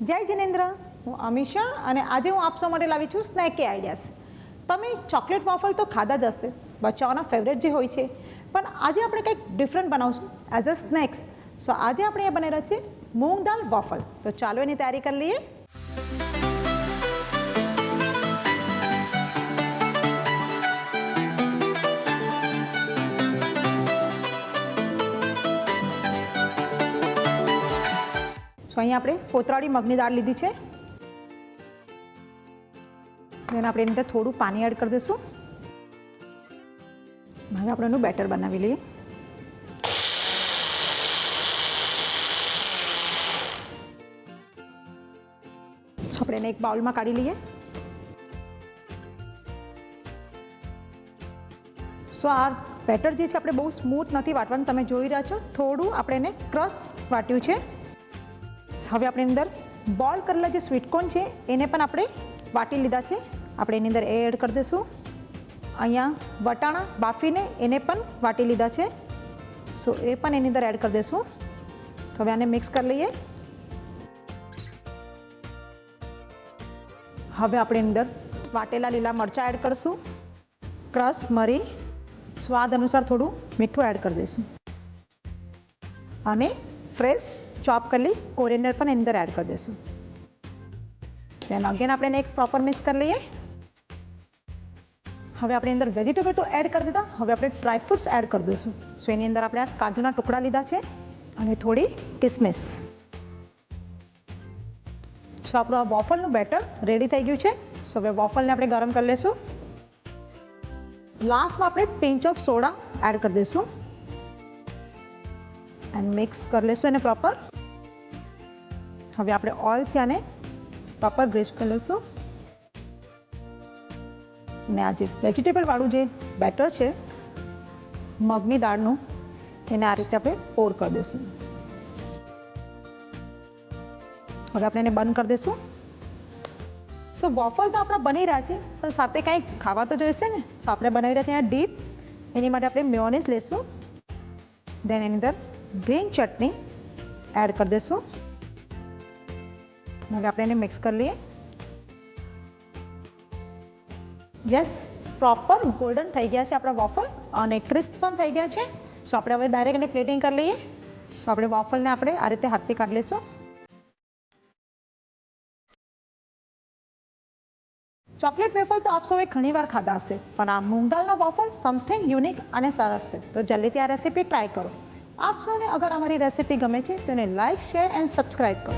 જય જિનેન્દ્ર, હું અમીષા અને આજે હું આપ સૌ માટે લાવી છું સ્નેકી આઈડિયાઝ. તમે ચોકલેટ વોફલ તો ખાધા જ હશે, બચ્ચાઓના ફેવરેટ જે હોય છે, પણ આજે આપણે કંઈક ડિફરન્ટ બનાવશું એઝ અ સ્નેક્સ. સો આજે આપણે એ બની રહ્યા છે મૂંગ દાલ વોફલ. તો ચાલો એની તૈયારી કરી લઈએ. અહીંયા આપણે ફોતરાળી મગની દાળ લીધી છે. એને આપણે એની અંદર થોડું પાણી એડ કરી દઈશું. હવે આપણે એનું બેટર બનાવી લઈએ. આપણે એને એક બાઉલમાં કાઢી લઈએ. સો આ બેટર જે છે આપણે બહુ સ્મૂથ નથી વાટવાનું, તમે જોઈ રહ્યા છો, થોડું આપણે એને ક્રશ વાટ્યું છે. હવે આપણે એની અંદર બોઇલ કરેલા જે સ્વીટકોર્ન છે એને પણ આપણે વાટી લીધા છે. આપણે એની અંદર એડ કરી દઈશું. અહીંયા વટાણા બાફીને એને પણ વાટી લીધા છે, સો એ પણ એની અંદર એડ કરી દઈશું. તો હવે આને મિક્સ કરી લઈએ. હવે આપણે એની અંદર વાટેલા લીલા મરચાં એડ કરીશું, ક્રશ મરી, સ્વાદ અનુસાર થોડું મીઠું એડ કરી દઈશું અને ફ્રેશ ચોપ કરેલી કોરિએન્ડર પણ એની અંદર એડ કરી દઈશું. દેન અગેન આપણે એને એક પ્રોપર મિક્સ કરી લઈએ. હવે આપણે અંદર વેજીટેબલ તો એડ કરી દીધા, હવે આપણે ડ્રાય ફ્રૂટ્સ એડ કરી દઈશું. સો એની અંદર આપણે આ કાજુના ટુકડા લીધા છે અને થોડી કિસમિસ. સો આપણું આ વોફલનું બેટર રેડી થઈ ગયું છે. સો હવે વોફલને આપણે ગરમ કરી લઈશું. લાસ્ટમાં આપણે પિંચ ઓફ સોડા એડ કરી દઈશું એન્ડ મિક્સ કરી લઈશું એને પ્રોપર. હવે આપણે ઓઇલથી આને પ્રોપર ગ્રીસ કરી લઈશું ને આ જે વેજીટેબલ વાળું જે બેટર છે મગની દાળનું, એને આ રીતે આપણે પોર કરી દઈશું. હવે આપણે એને બંધ કરી દઈશું. સો વોફલ તો આપણા બની રહ્યા છે, પણ સાથે કંઈક ખાવા તો જોઈશે ને. સો આપણે બનાવી રહ્યા છીએ ડીપ, એની માટે આપણે મેયોનીઝ લઈશું. દેન એની અંદર ગ્રીન ચટણી એડ કરી દઈશું. હવે આપણે એને મિક્સ કરી લઈએ. યસ, પ્રોપર ગોલ્ડન થઈ ગયા છે આપણા વોફલ અને ક્રિસ્પ પણ થઈ ગયા છે. સો આપણે હવે ડાયરેક્ટ એને પ્લેટિંગ કરી લઈએ. સો આપણે વોફલને આપણે આ રીતે હાથથી કાઢી લઈશું. ચોકલેટ વેફર તો આપ સૌએ ઘણી વાર ખાધા હશે, પણ આ મૂંગ દાલના વોફલ સમથિંગ યુનિક અને સરસ છે. તો જલ્દીથી આ રેસીપી ટ્રાય કરો. આપ સૌને અગર અમારી રેસીપી ગમે છે તો એને લાઇક, શેર એન્ડ સબસ્ક્રાઈબ કરો.